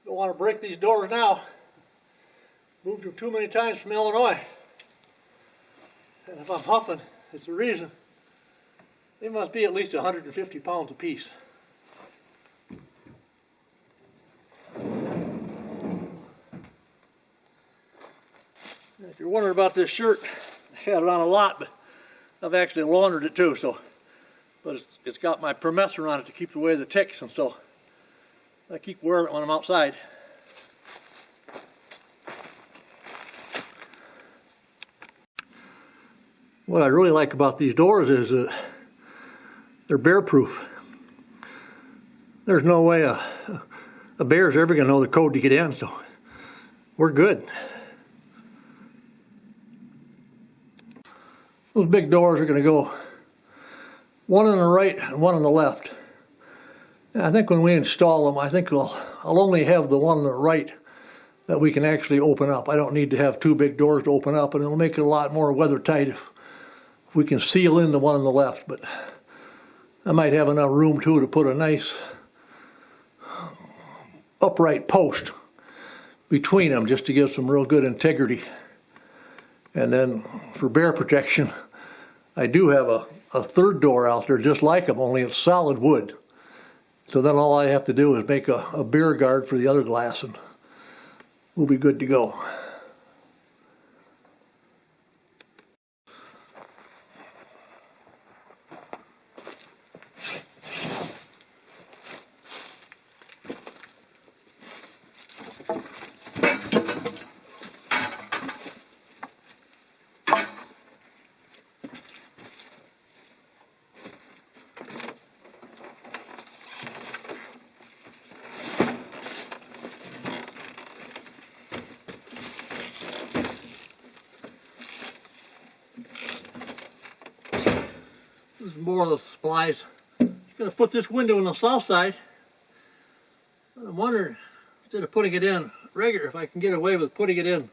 Don't want to break these doors now. Moved them too many times from Illinois. And if I'm huffing, it's the reason. They must be at least 150 pounds apiece. If you're wondering about this shirt, I had it on a lot, but I've actually laundered it too. But it's got my permethrin on it to keep away the ticks, and so I keep wearing it when I'm outside. What I really like about these doors is they're bear-proof. There's no way a bear's ever going to know the code to get in, so we're good. Those big doors are going to go one on the right and one on the left. And I think when we install them, I think I'll only have the one on the right that we can actually open up. I don't need to have two big doors to open up, and it'll make it a lot more weather tight if we can seal in the one on the left. But I might have enough room too to put a nice upright post between them just to give some real good integrity. And then for bear protection, I do have a third door out there just like them, only it's solid wood. So then all I have to do is make a bear guard for the other glass, and we'll be good to go. This is more of the supplies. I'm going to put this window on the south side. I'm wondering, instead of putting it in regular, if I can get away with putting it in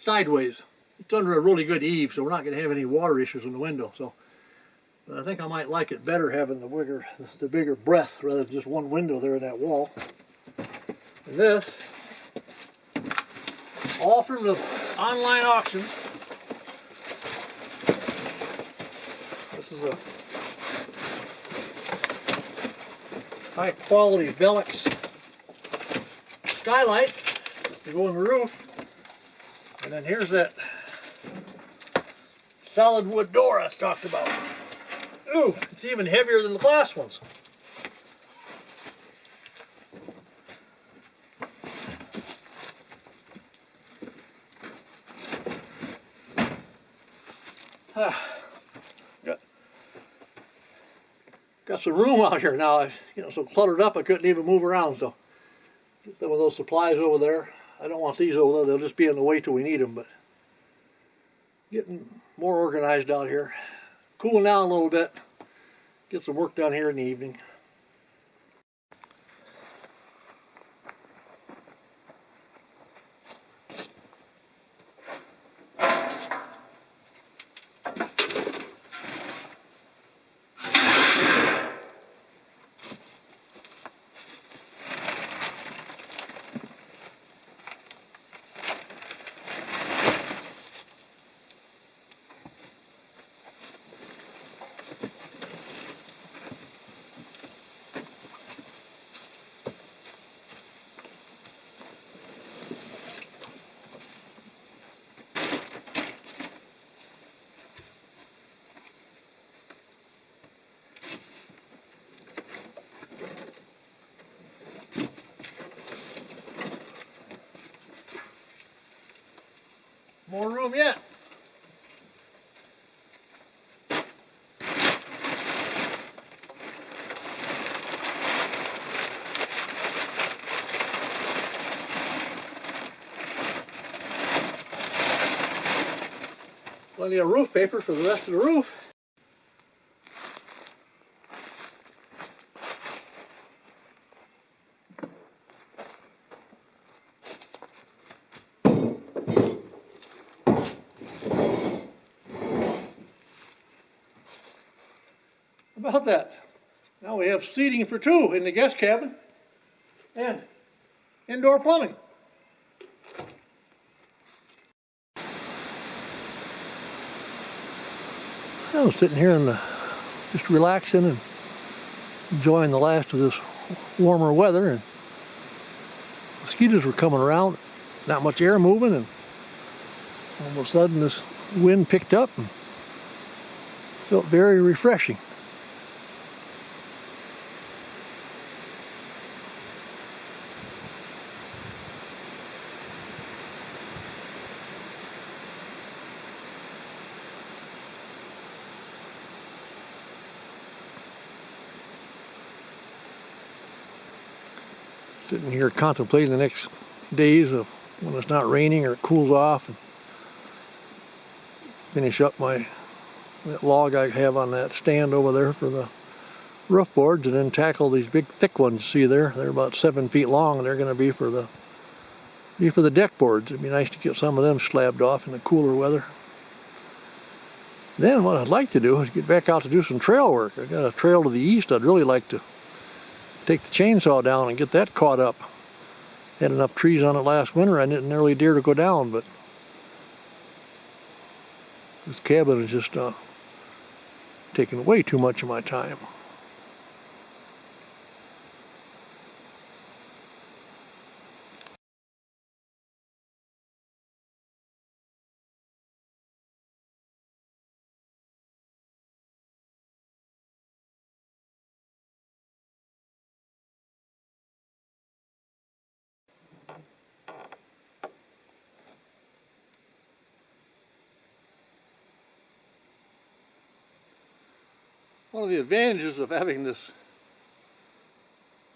sideways. It's under a really good eave, so we're not going to have any water issues in the window. But I think I might like it better having the bigger breadth rather than just one window there in that wall. And this, all from the online auction. This is a high quality Velux skylight to go on the roof. And then here's that solid wood door I talked about. Ooh, it's even heavier than the glass ones. Got some room out here now. So cluttered up I couldn't even move around. So get some of those supplies over there. I don't want these over there. They'll just be in the way till we need them. But getting more organized out here. Cooling down a little bit. Get some work done here in the evening. More room yet. Plenty of roof paper for the rest of the roof. About that. Now we have seating for two in the guest cabin. And indoor plumbing. I was sitting here and just relaxing and enjoying the last of this warmer weather, and mosquitoes were coming around, not much air moving, and all of a sudden this wind picked up and felt very refreshing. Sitting here contemplating the next days of when it's not raining or it cools off, and finish up that log I have on that stand over there for the roof boards, and then tackle these big thick ones you see there. They're about 7 feet long, and they're going to be for the deck boards. It'd be nice to get some of them slabbed off in the cooler weather. Then what I'd like to do is get back out to do some trail work. I got a trail to the east I'd really like to take the chainsaw down and get that caught up. Had enough trees on it last winter I didn't really dare to go down, but this cabin is just taking way too much of my time. One of the advantages of having this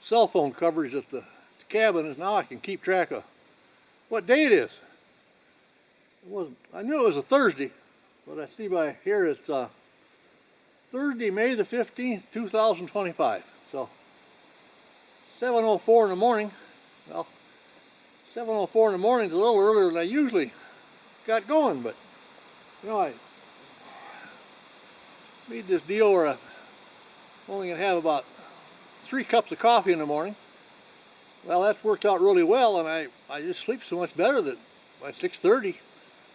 cell phone coverage at the cabin is now I can keep track of what day it is. I knew it was a Thursday, but I see by here it's Thursday, May the 15th, 2025. So 7:04 in the morning. Well, 7:04 in the morning is a little earlier than I usually got going, but you know, I made this deal where I'm only going to have about 3 cups of coffee in the morning. Well, that's worked out really well, and I just sleep so much better that by 6:30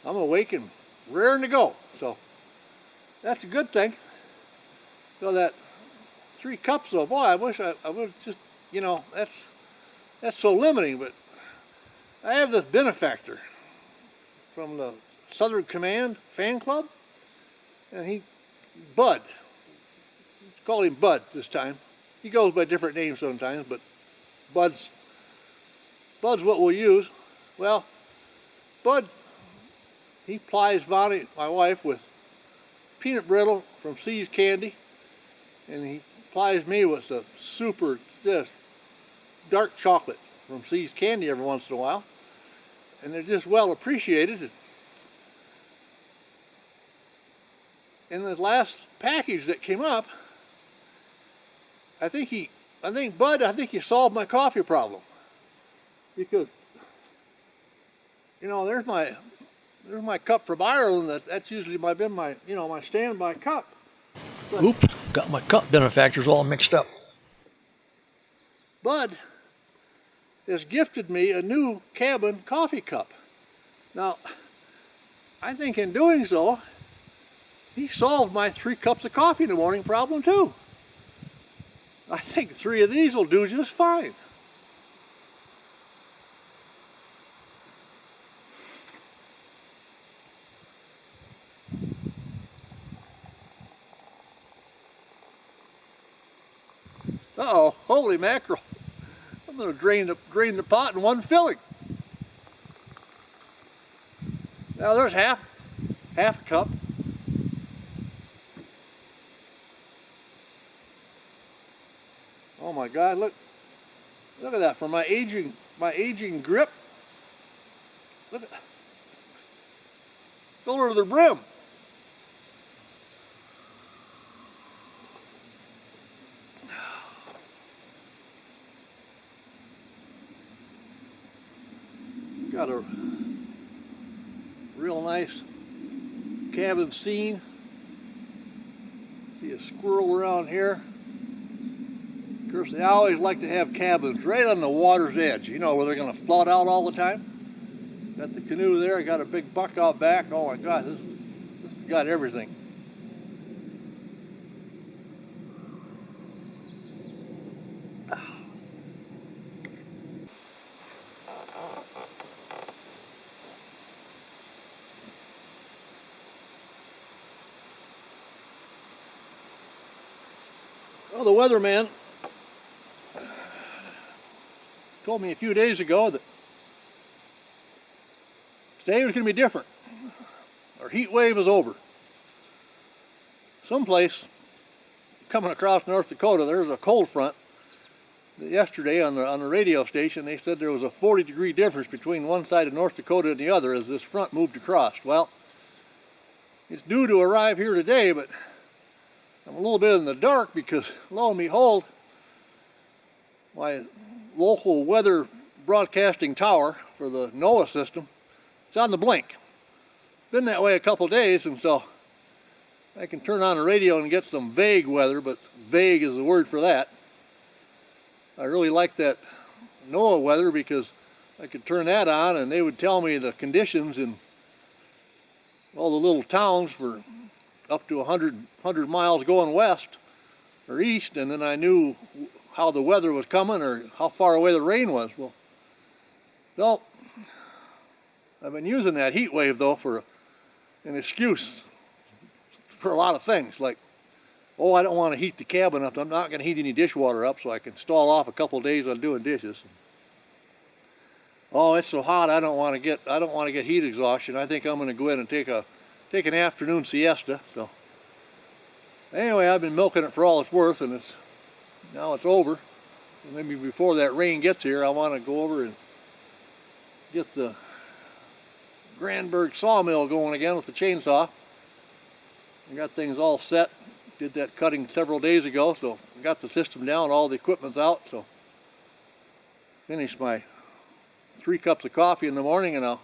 I'm awake and raring to go. So that's a good thing. So that 3 cups, though, boy, I wish I would just, you know, that's so limiting. But I have this benefactor from the Southern Command fan club, and Bud. Let's call him Bud this time. He goes by different names sometimes, but Bud's what we'll use. Well, Bud, he plies Vonnie, my wife, with peanut brittle from See's Candy, and he plies me with the super just dark chocolate from See's Candy every once in a while, and they're just well appreciated. In the last package that came up, I think Bud solved my coffee problem, because you know there's my cup from Ireland. That's usually been my standby cup. But oops, got my cup benefactors all mixed up. Bud has gifted me a new cabin coffee cup. Now, I think in doing so, he solved my 3 cups of coffee in the morning problem too. I think 3 of these will do just fine. Uh-oh, holy mackerel. I'm going to drain the pot in one filling. Now there's half a cup. Oh my God, look at that, from my aging grip. Look at, fill her to the brim. Got a real nice cabin scene. See a squirrel around here. course, they always like to have cabins right on the water's edge, you know, where they're going to float out all the time. Got the canoe there, got a big buck out back. Oh my God, this has got everything. Well, the weatherman told me a few days ago that today was going to be different. Our heat wave is over. Someplace coming across North Dakota, there's a cold front. Yesterday on the radio station, they said there was a 40-degree difference between one side of North Dakota and the other as this front moved across. Well, it's due to arrive here today, but I'm a little bit in the dark because, lo and behold, my local weather broadcasting tower for the NOAA system, it's on the blink. Been that way a couple days, and so I can turn on the radio and get some vague weather, but vague is the word for that. I really like that NOAA weather because I could turn that on and they would tell me the conditions in all the little towns for up to 100 miles going west or east, and then I knew how the weather was coming or how far away the rain was. Well, I've been using that heat wave though for an excuse for a lot of things, like, oh, I don't want to heat the cabin up. I'm not going to heat any dishwater up so I can stall off a couple of days on doing dishes. Oh, it's so hot I don't want to get heat exhaustion. I think I'm going to go in and take an afternoon siesta. So anyway, I've been milking it for all it's worth, and now it's over. And maybe before that rain gets here, I want to go over and get the Granberg sawmill going again with the chainsaw. I got things all set. Did that cutting several days ago, so I got the system down, all the equipment's out, so finished my 3 cups of coffee in the morning and I'll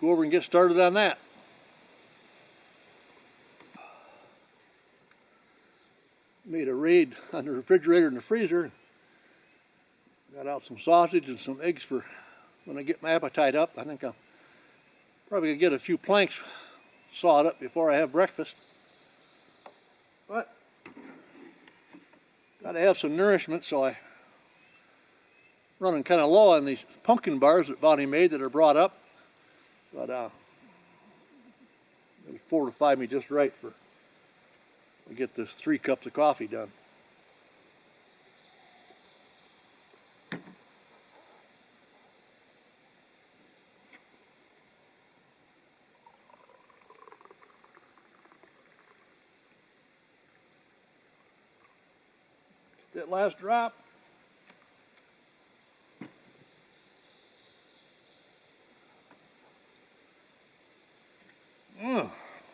go over and get started on that. Made a raid on the refrigerator and the freezer. Got out some sausage and some eggs for when I get my appetite up. I think I'll probably get a few planks sawed up before I have breakfast. But got to have some nourishment, so I'm running kind of low on these pumpkin bars that Bonnie made that are brought up. But it'll fortify me just right for to get this 3 cups of coffee done. That last drop.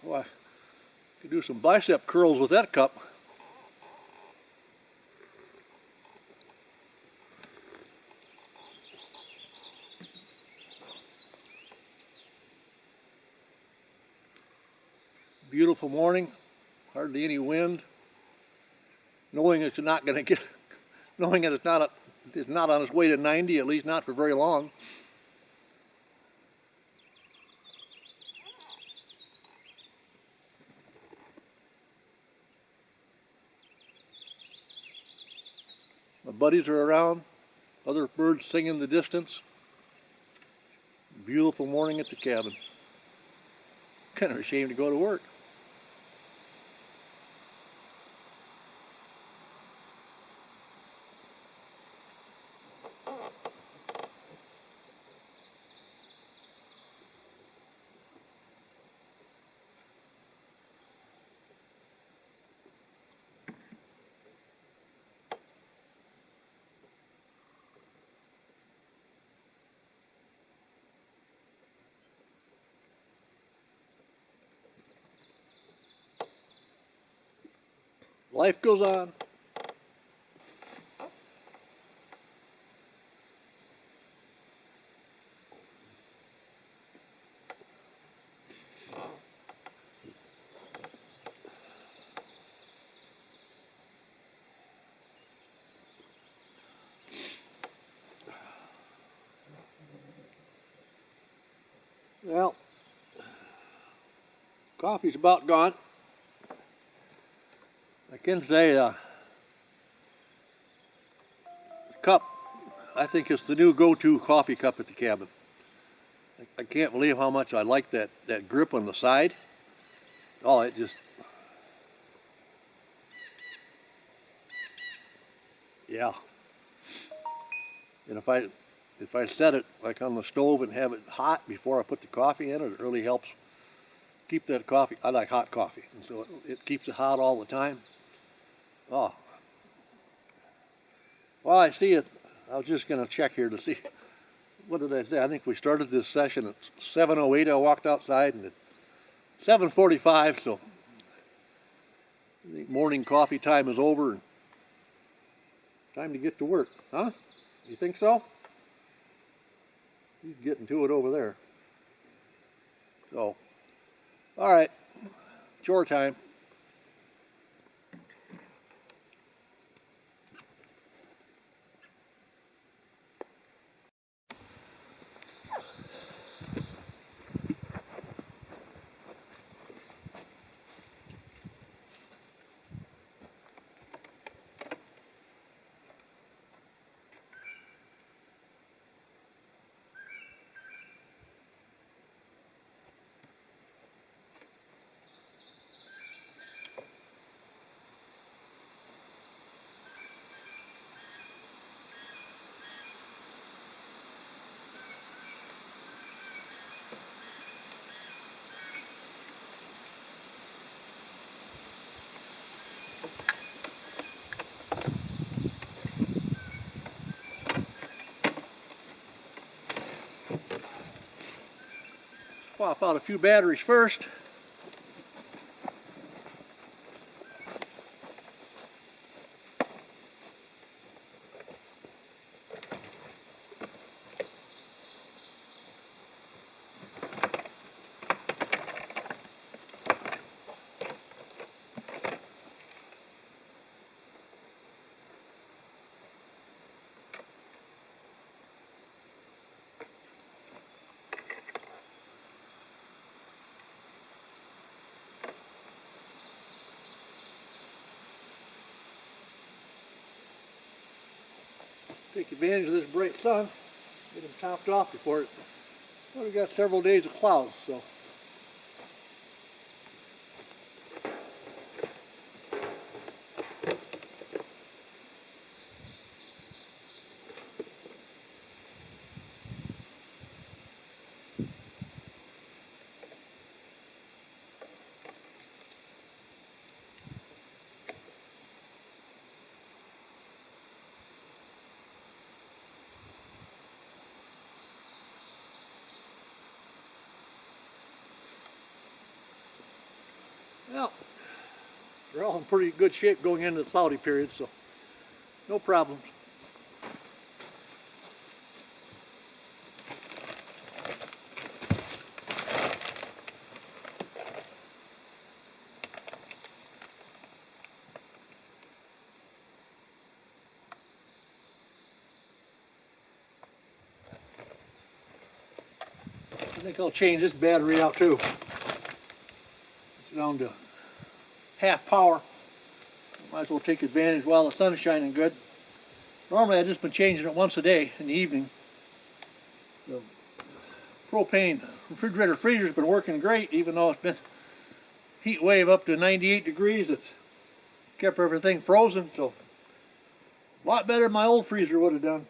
Well, I could do some bicep curls with that cup. Beautiful morning, hardly any wind. Knowing it's not going to get, knowing that it's not on its way to 90, at least not for very long. My buddies are around, other birds sing in the distance. Beautiful morning at the cabin. Kind of ashamed to go to work. Life goes on. Well, coffee's about gone. I can say the cup, I think it's the new go-to coffee cup at the cabin. I can't believe how much I like that grip on the side. Oh, it just, yeah. And if I set it like on the stove and have it hot before I put the coffee in, it really helps keep that coffee. I like hot coffee, and so it keeps it hot all the time. Oh. Well, I see it. I was just going to check here to see. What did I say? I think we started this session at 7:08. I walked outside, and at 7:45, so I think morning coffee time is over. And time to get to work, huh? You think so? He's getting to it over there. So, all right, chore time. Swap out a few batteries first. Take advantage of this bright sun, get them topped off before it. Well, we've got several days of clouds, so. Well, they're all in pretty good shape going into the cloudy period, so no problems. I think I'll change this battery out too. It's down to half power. Might as well take advantage while the sun is shining good. Normally I've just been changing it once a day in the evening. The propane refrigerator freezer's been working great, even though it's been heat wave up to 98 degrees. It's kept everything frozen, so a lot better than my old freezer would have done.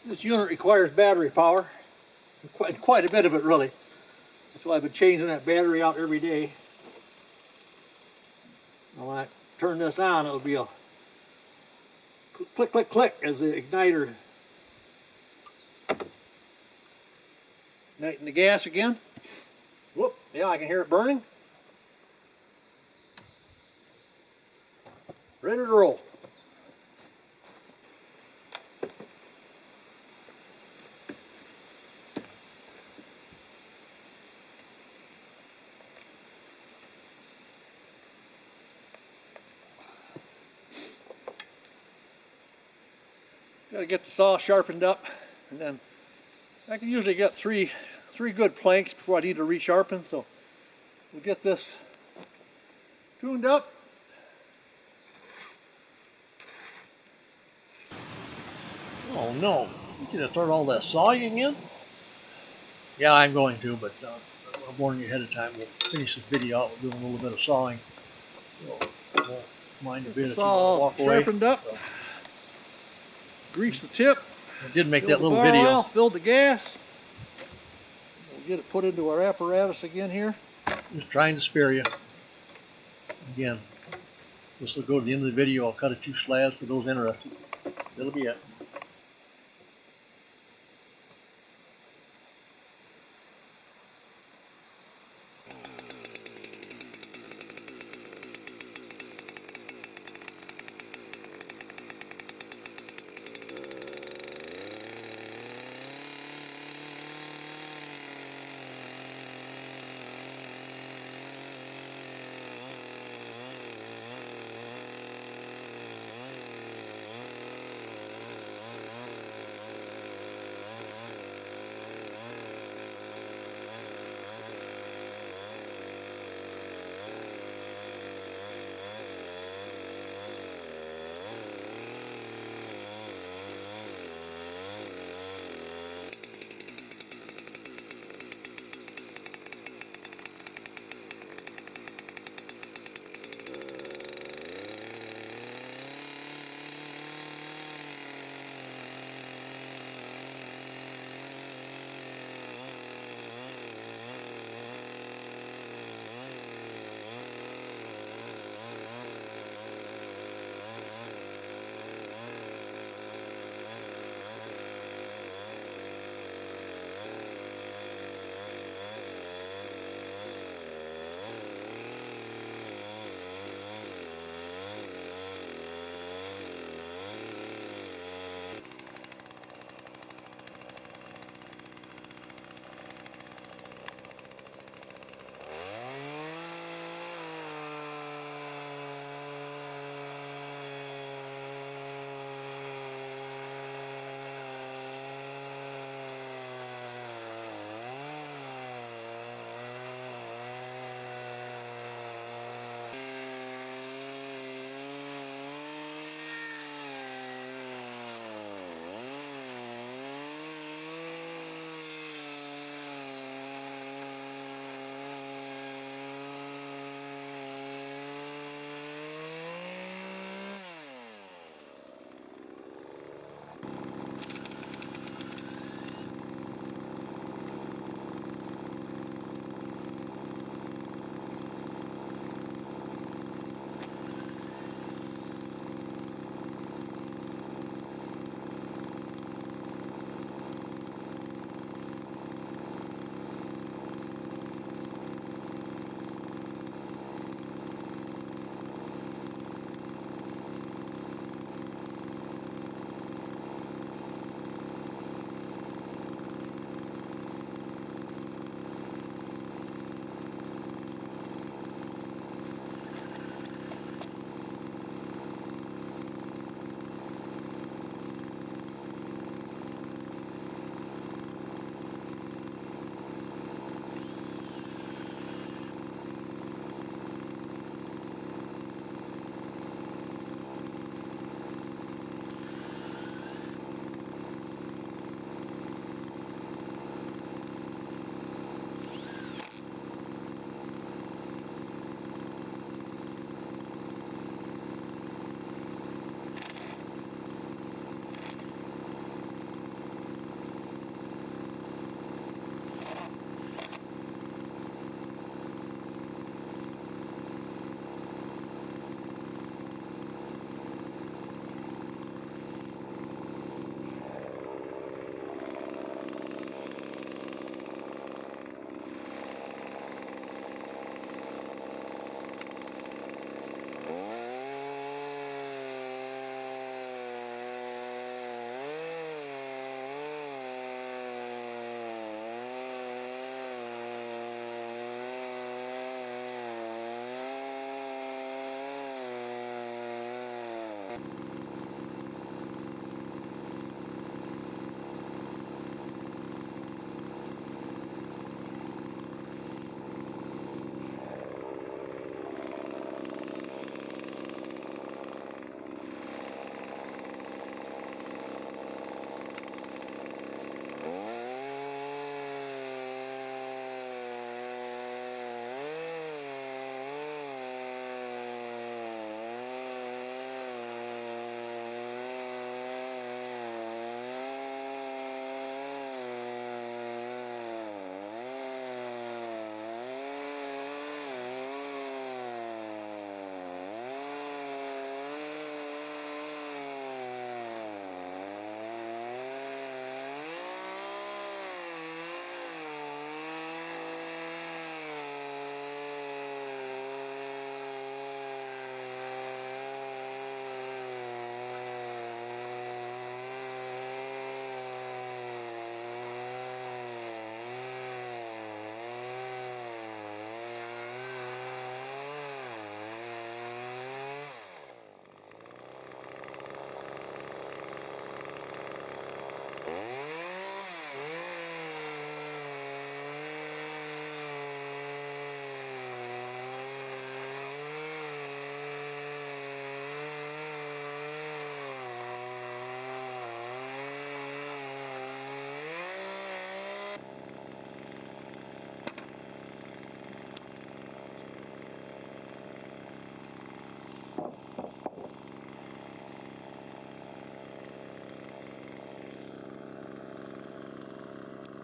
This unit requires battery power, quite a bit of it really. That's why I've been changing that battery out every day. Now when I turn this on, it'll be a click, click, click as the igniter. Igniting the gas again. Whoop, yeah, I can hear it burning. Ready to roll. Gotta get the saw sharpened up, and then I can usually get three good planks before I need to resharpen. So we'll get this tuned up. Oh no, you gonna start all that sawing again? Yeah, I'm going to, but I'll warn you ahead of time. We'll finish this video out. We'll do a little bit of sawing. So I won't mind a bit if you walk away. Sharpened up. So, grease the tip. I did make that little video. Oil, filled the gas. We'll get it put into our apparatus again here. Just trying to spare you. Again, this will go to the end of the video. I'll cut it 2 slabs for those interested. That'll be it.